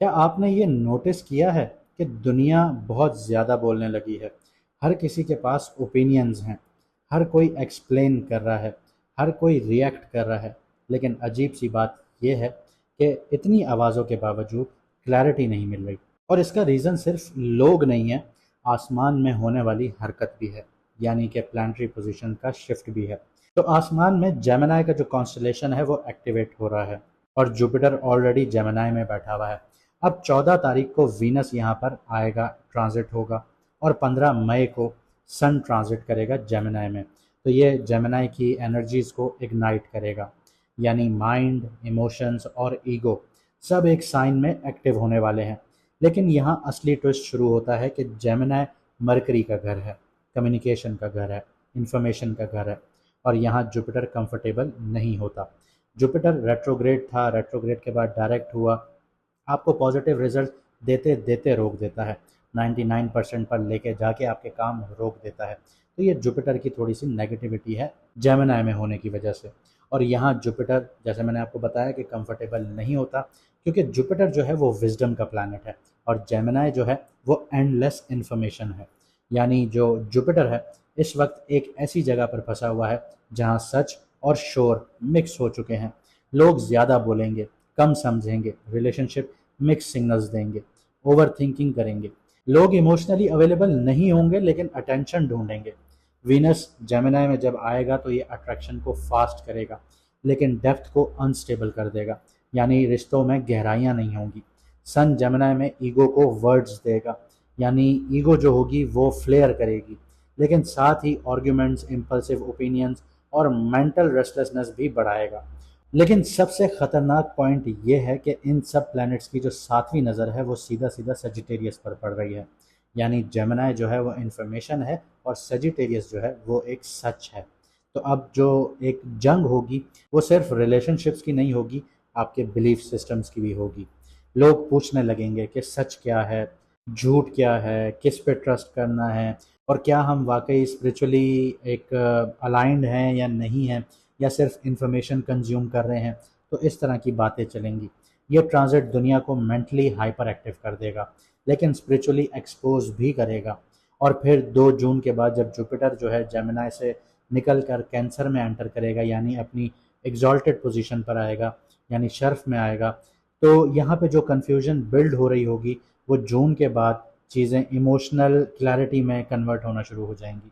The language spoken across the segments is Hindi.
क्या आपने ये नोटिस किया है कि दुनिया बहुत ज़्यादा बोलने लगी है? हर किसी के पास ओपिनियंस हैं, हर कोई एक्सप्लेन कर रहा है, हर कोई रिएक्ट कर रहा है, लेकिन अजीब सी बात ये है कि इतनी आवाज़ों के बावजूद क्लैरिटी नहीं मिल रही। और इसका रीज़न सिर्फ लोग नहीं है, आसमान में होने वाली हरकत भी है, यानी कि प्लानिटरी पोजीशन का शिफ्ट भी है। तो आसमान में जेमिनी का जो कॉन्स्टलेशन है वो एक्टिवेट हो रहा है और जुपिटर ऑलरेडी जेमिनी में बैठा हुआ है। अब 14 तारीख को वीनस यहाँ पर आएगा, ट्रांजिट होगा, और 15 मई को सन ट्रांजिट करेगा जेमिनी में। तो ये जेमिनी की एनर्जीज को इग्नाइट करेगा, यानी माइंड, इमोशंस और ईगो सब एक साइन में एक्टिव होने वाले हैं। लेकिन यहाँ असली ट्विस्ट शुरू होता है कि जेमिनी मरकरी का घर है, कम्युनिकेशन का घर है, इंफॉर्मेशन का घर है, और यहाँ जुपिटर कंफर्टेबल नहीं होता। जुपिटर रेट्रोग्रेड था, रेट्रोग्रेड के बाद डायरेक्ट हुआ, आपको पॉजिटिव रिजल्ट देते देते रोक देता है, 99% पर लेके जाके आपके काम रोक देता है। तो ये जुपिटर की थोड़ी सी नेगेटिविटी है जेमिनी में होने की वजह से। और यहाँ जुपिटर, जैसे मैंने आपको बताया, कि कंफर्टेबल नहीं होता, क्योंकि जुपिटर जो है वो विजडम का प्लैनेट है और जेमिनी जो है वो एंडलेस इन्फॉर्मेशन है। यानी जो जुपिटर है इस वक्त एक ऐसी जगह पर फंसा हुआ है जहाँ सच और शोर मिक्स हो चुके हैं। लोग ज़्यादा बोलेंगे, कम समझेंगे, रिलेशनशिप मिक्स सिग्नल्स देंगे, ओवर थिंकिंग करेंगे। लोग इमोशनली अवेलेबल नहीं होंगे लेकिन अटेंशन ढूंढेंगे। वीनस जेमिनी में जब आएगा तो ये अट्रैक्शन को फास्ट करेगा लेकिन डेप्थ को अनस्टेबल कर देगा, यानी रिश्तों में गहराइयाँ नहीं होंगी। सन जेमिनी में ईगो को वर्ड्स देगा, यानी ईगो जो होगी वो फ्लेयर करेगी, लेकिन साथ ही आर्ग्यूमेंट्स, इम्पल्सिव ओपिनियंस और मेंटल रेस्टलेसनेस भी बढ़ाएगा। लेकिन सबसे खतरनाक पॉइंट ये है कि इन सब प्लैनेट्स की जो सातवीं नज़र है वो सीधा सीधा सजिटेरियस पर पड़ रही है। यानी जेमिनी जो है वो इन्फॉर्मेशन है और सजिटेरियस जो है वो एक सच है। तो अब जो एक जंग होगी वो सिर्फ रिलेशनशिप्स की नहीं होगी, आपके बिलीफ सिस्टम्स की भी होगी। लोग पूछने लगेंगे कि सच क्या है, झूठ क्या है, किस पे ट्रस्ट करना है, और क्या हम वाकई स्पिरिचुअली एक अलाइंड हैं या नहीं हैं, या सिर्फ इंफॉर्मेशन कंज्यूम कर रहे हैं। तो इस तरह की बातें चलेंगी। ये ट्रांजिट दुनिया को मेंटली हाइपर एक्टिव कर देगा लेकिन स्पिरिचुअली एक्सपोज भी करेगा। और फिर 2 जून के बाद जब जुपिटर जो है जेमिनी से निकल कर कैंसर में एंटर करेगा, यानी अपनी एग्जॉल्टेड पोजीशन पर आएगा, यानी शर्फ में आएगा, तो यहाँ पे जो कन्फ्यूजन बिल्ड हो रही होगी वो जून के बाद चीज़ें इमोशनल क्लैरिटी में कन्वर्ट होना शुरू हो जाएंगी।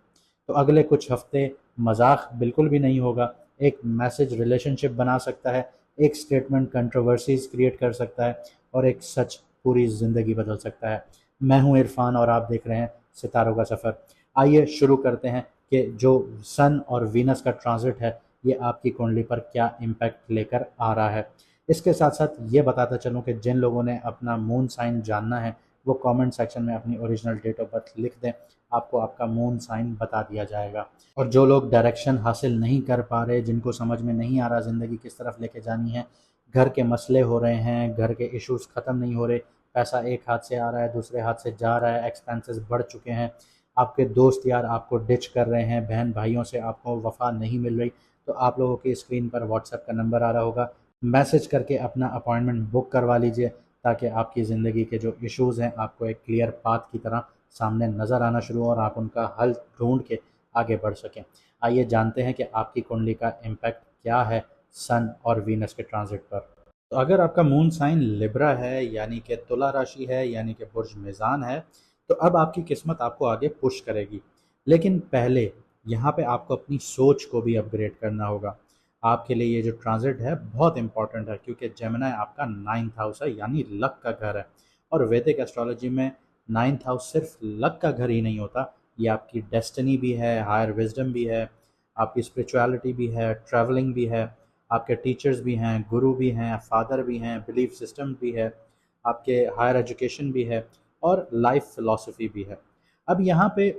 तो अगले कुछ हफ्ते मजाक बिल्कुल भी नहीं होगा, एक मैसेज रिलेशनशिप बना सकता है, एक स्टेटमेंट कंट्रोवर्सीज क्रिएट कर सकता है, और एक सच पूरी ज़िंदगी बदल सकता है। मैं हूं इरफान और आप देख रहे हैं सितारों का सफ़र। आइए शुरू करते हैं कि जो सन और वीनस का ट्रांजिट है ये आपकी कुंडली पर क्या इम्पैक्ट लेकर आ रहा है। इसके साथ साथ ये बताता चलूँ कि जिन लोगों ने अपना मून साइन जानना है वो कमेंट सेक्शन में अपनी ओरिजिनल डेट ऑफ बर्थ लिख दें, आपको आपका मून साइन बता दिया जाएगा। और जो लोग डायरेक्शन हासिल नहीं कर पा रहे, जिनको समझ में नहीं आ रहा ज़िंदगी किस तरफ लेके जानी है, घर के मसले हो रहे हैं, घर के इश्यूज ख़त्म नहीं हो रहे, पैसा एक हाथ से आ रहा है दूसरे हाथ से जा रहा है, एक्सपेंसेस बढ़ चुके हैं, आपके दोस्त यार आपको डिच कर रहे हैं, बहन भाइयों से आपको वफा नहीं मिल रही, तो आप लोगों की स्क्रीन पर व्हाट्सएप का नंबर आ रहा होगा, मैसेज करके अपना अपॉइंटमेंट बुक करवा लीजिए, ताकि आपकी ज़िंदगी के जो इश्यूज़ हैं आपको एक क्लियर पाथ की तरह सामने नज़र आना शुरू हो और आप उनका हल ढूंढ के आगे बढ़ सकें। आइए जानते हैं कि आपकी कुंडली का इम्पैक्ट क्या है सन और वीनस के ट्रांजिट पर। तो अगर आपका मून साइन लिब्रा है, यानी कि तुला राशि है, यानी कि बुर्ज मेज़ान है, तो अब आपकी किस्मत आपको आगे पुश करेगी। लेकिन पहले यहाँ पे आपको अपनी सोच को भी अपग्रेड करना होगा। आपके लिए ये जो ट्रांजिट है बहुत इंपॉर्टेंट है, क्योंकि जेमिनी आपका 9th हाउस है, यानी लक का घर है। और वैदिक एस्ट्रोलॉजी में 9th हाउस सिर्फ लक का घर ही नहीं होता, ये आपकी डेस्टिनी भी है, हायर विजडम भी है, आपकी स्पिरिचुअलिटी भी है, ट्रैवलिंग भी है, आपके टीचर्स भी हैं, गुरु भी हैं, फादर भी हैं, बिलीफ सिस्टम भी है, आपके हायर एजुकेशन भी है, और लाइफ फिलॉसफी भी है। अब यहाँ पे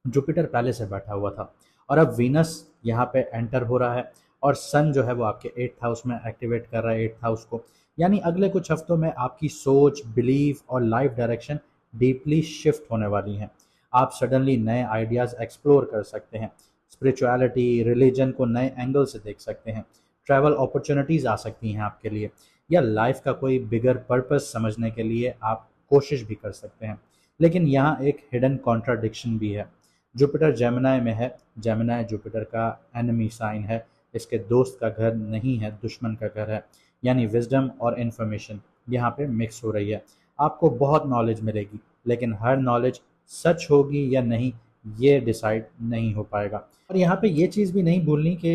जुपिटर पहले से बैठा हुआ था और अब वीनस यहाँ पे एंटर हो रहा है, और सन जो है वो आपके 8th हाउस में एक्टिवेट कर रहा है 8th हाउस को। यानी अगले कुछ हफ्तों में आपकी सोच, बिलीफ और लाइफ डायरेक्शन डीपली शिफ्ट होने वाली हैं। आप सडनली नए आइडियाज़ एक्सप्लोर कर सकते हैं, स्पिरिचुअलिटी, रिलीजन को नए एंगल से देख सकते हैं, ट्रैवल अपॉर्चुनिटीज़ आ सकती हैं आपके लिए, या लाइफ का कोई बिगर पर्पस समझने के लिए आप कोशिश भी कर सकते हैं। लेकिन यहाँ एक हिडन कॉन्ट्राडिक्शन भी है। जुपिटर जेमिनाई में है। जेमिनाई जुपिटर का एनिमी साइन है। इसके दोस्त का घर नहीं है, दुश्मन का घर है। यानी विजडम और इन्फॉर्मेशन यहाँ पे मिक्स हो रही है। आपको बहुत नॉलेज मिलेगी, लेकिन हर नॉलेज सच होगी या नहीं ये डिसाइड नहीं हो पाएगा। और यहाँ पे ये चीज़ भी नहीं भूलनी कि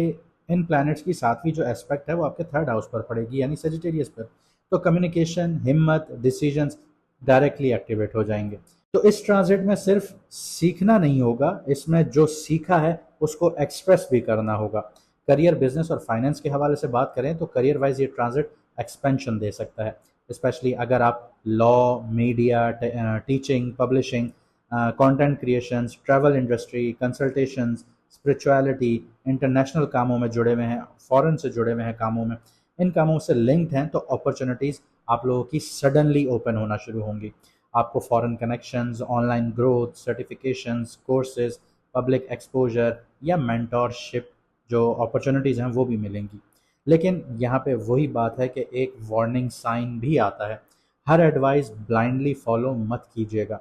इन प्लैनेट्स की सातवीं जो एस्पेक्ट है वो आपके थर्ड हाउस पर पड़ेगी, यानी सेजिटेरियस पर। तो कम्युनिकेशन, हिम्मत, डिसीजंस डायरेक्टली एक्टिवेट हो जाएंगे। तो इस ट्रांजिट में सिर्फ सीखना नहीं होगा, इसमें जो सीखा है उसको एक्सप्रेस भी करना होगा। करियर, बिजनेस और फाइनेंस के हवाले से बात करें तो करियर वाइज ये ट्रांजिट एक्सपेंशन दे सकता है, स्पेशली अगर आप law, media, teaching, publishing, content creations, travel industry, consultations, spirituality, international कामों में जुड़े हुए हैं, फॉरेन से जुड़े हुए हैं कामों में, इन कामों से लिंक्ड हैं, तो अपॉर्चुनिटीज़ आप लोगों की सडनली ओपन होना शुरू होंगी। आपको foreign connections, online growth, certifications, courses, public exposure या मेंटोरशिप जो अपॉर्चुनिटीज़ हैं वो भी मिलेंगी। लेकिन यहाँ पे वही बात है कि एक वार्निंग साइन भी आता है। हर एडवाइस ब्लाइंडली फॉलो मत कीजिएगा।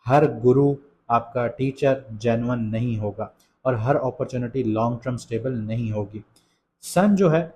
हर गुरु, आपका टीचर जेन्युइन नहीं होगा, और हर अपॉर्चुनिटी लॉन्ग टर्म स्टेबल नहीं होगी। सन जो है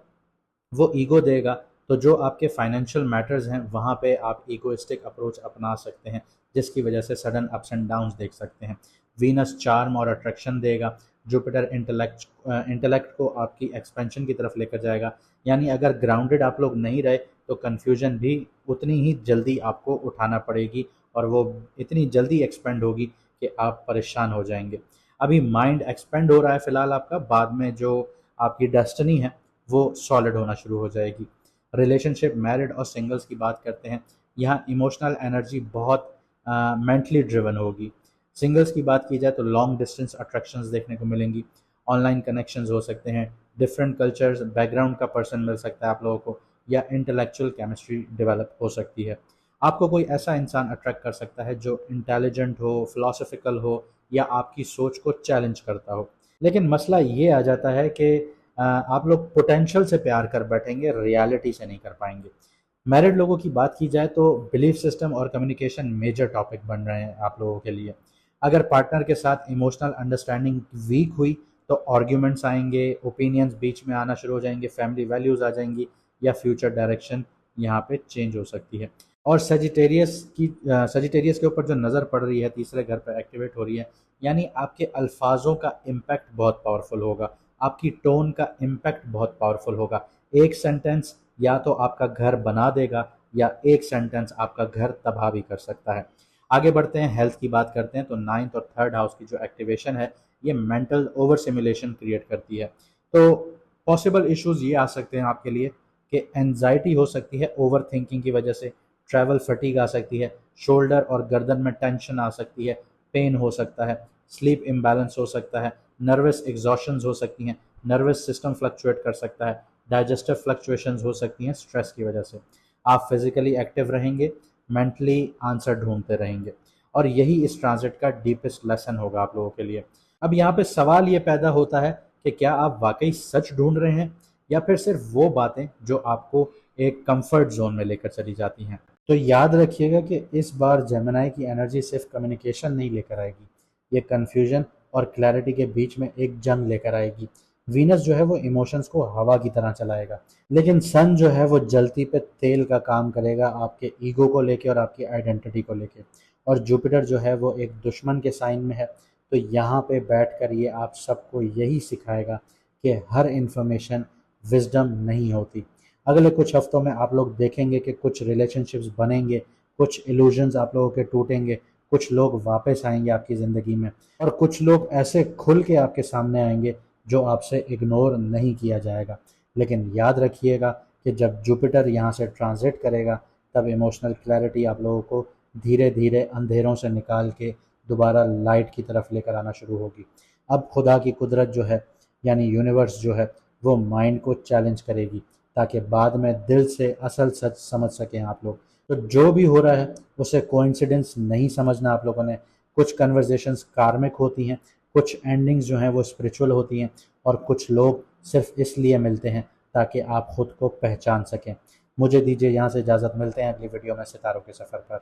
वो ईगो देगा, तो जो आपके फाइनेंशियल मैटर्स हैं वहाँ पे आप ईगोइस्टिक अप्रोच अपना सकते हैं, जिसकी वजह से सडन अप्स एंड डाउन्स देख सकते हैं। वीनस चार्म और अट्रैक्शन देगा। जुपिटर इंटेलेक्ट को आपकी एक्सपेंशन की तरफ लेकर जाएगा। यानी अगर ग्राउंडेड आप लोग नहीं रहे तो कन्फ्यूजन भी उतनी ही जल्दी आपको उठाना पड़ेगी, और वो इतनी जल्दी एक्सपेंड होगी कि आप परेशान हो जाएंगे। अभी माइंड एक्सपेंड हो रहा है फिलहाल आपका, बाद में जो आपकी डेस्टिनी है वो सॉलिड होना शुरू हो जाएगी। रिलेशनशिप, मैरिड और सिंगल्स की बात करते हैं। यहाँ इमोशनल एनर्जी बहुत मेंटली ड्रिवन होगी। सिंगल्स की बात की जाए तो लॉन्ग डिस्टेंस अट्रैक्शंस देखने को मिलेंगी। ऑनलाइन कनेक्शंस हो सकते हैं। डिफरेंट कल्चर्स, बैकग्राउंड का पर्सन मिल सकता है आप लोगों को, या इंटेलेक्चुअल केमिस्ट्री डेवलप हो सकती है। आपको कोई ऐसा इंसान अट्रैक्ट कर सकता है जो इंटेलिजेंट हो, फिलोसफिकल हो, या आपकी सोच को चैलेंज करता हो। लेकिन मसला ये आ जाता है कि आप लोग पोटेंशियल से प्यार कर बैठेंगे, रियलिटी से नहीं कर पाएंगे। मैरिड लोगों की बात की जाए तो बिलीफ सिस्टम और कम्युनिकेशन मेजर टॉपिक बन रहे हैं आप लोगों के लिए। अगर पार्टनर के साथ इमोशनल अंडरस्टैंडिंग वीक हुई तो आर्ग्यूमेंट्स आएंगे, ओपिनियंस बीच में आना शुरू हो जाएंगे, फैमिली वैल्यूज आ जाएंगी, या फ्यूचर डायरेक्शन यहाँ पे चेंज हो सकती है। और सजिटेरियस के ऊपर जो नज़र पड़ रही है तीसरे घर पर एक्टिवेट हो रही है, यानी आपके अल्फाजों का इम्पैक्ट बहुत पावरफुल होगा, आपकी टोन का इम्पैक्ट बहुत पावरफुल होगा। एक सेंटेंस या तो आपका घर बना देगा, या एक सेंटेंस आपका घर तबाह भी कर सकता है। आगे बढ़ते हैं, हेल्थ की बात करते हैं तो नाइन्थ और थर्ड हाउस की जो एक्टिवेशन है ये मेंटल ओवर सिमुलेशन क्रिएट करती है। तो पॉसिबल इश्यूज ये आ सकते हैं आपके लिए कि एनजाइटी हो सकती है ओवर थिंकिंग की वजह से, ट्रैवल फटीग आ सकती है, शोल्डर और गर्दन में टेंशन आ सकती है, पेन हो सकता है, स्लीप इम्बैलेंस हो सकता है, नर्वस एग्जॉशंस हो सकती हैं, नर्वस सिस्टम फ्लक्चुएट कर सकता है, डाइजेस्टिव फ्लक्चुएशंस हो सकती हैं स्ट्रेस की वजह से। आप फिजिकली एक्टिव रहेंगे, मेंटली आंसर ढूंढते रहेंगे, और यही इस ट्रांजिट का डीपेस्ट लेसन होगा आप लोगों के लिए। अब यहाँ पे सवाल ये पैदा होता है कि क्या आप वाकई सच ढूंढ रहे हैं, या फिर सिर्फ वो बातें जो आपको एक कंफर्ट जोन में लेकर चली जाती हैं। तो याद रखिएगा कि इस बार जेमिनाई की एनर्जी सिर्फ कम्युनिकेशन नहीं लेकर आएगी, ये कन्फ्यूजन और क्लैरिटी के बीच में एक जंग लेकर आएगी। वीनस जो है वो इमोशंस को हवा की तरह चलाएगा, लेकिन सन जो है वो जलती पे तेल का काम करेगा, आपके ईगो को लेके और आपकी आइडेंटिटी को लेके। और जुपिटर जो है वो एक दुश्मन के साइन में है, तो यहाँ पे बैठ कर ये आप सबको यही सिखाएगा कि हर इन्फॉर्मेशन विजडम नहीं होती। अगले कुछ हफ्तों में आप लोग देखेंगे कि कुछ रिलेशनशिप्स बनेंगे, कुछ इल्यूजन्स आप लोगों के टूटेंगे, कुछ लोग वापस आएंगे आपकी ज़िंदगी में, और कुछ लोग ऐसे खुल के आपके सामने आएंगे जो आपसे इग्नोर नहीं किया जाएगा। लेकिन याद रखिएगा कि जब जुपिटर यहाँ से ट्रांजिट करेगा तब इमोशनल क्लैरिटी आप लोगों को धीरे धीरे अंधेरों से निकाल के दोबारा लाइट की तरफ लेकर आना शुरू होगी। अब खुदा की कुदरत जो है, यानी यूनिवर्स जो है, वो माइंड को चैलेंज करेगी ताकि बाद में दिल से असल सच समझ सकें आप लोग। तो जो भी हो रहा है उसे कोइंसिडेंस नहीं समझना आप लोगों ने। कुछ कन्वर्जेशंस कार्मिक होती हैं, कुछ एंडिंग्स जो हैं वो स्पिरिचुअल होती हैं, और कुछ लोग सिर्फ इसलिए मिलते हैं ताकि आप खुद को पहचान सकें। मुझे दीजिए यहाँ से इजाज़त, मिलते हैं अगली वीडियो में सितारों के सफ़र पर।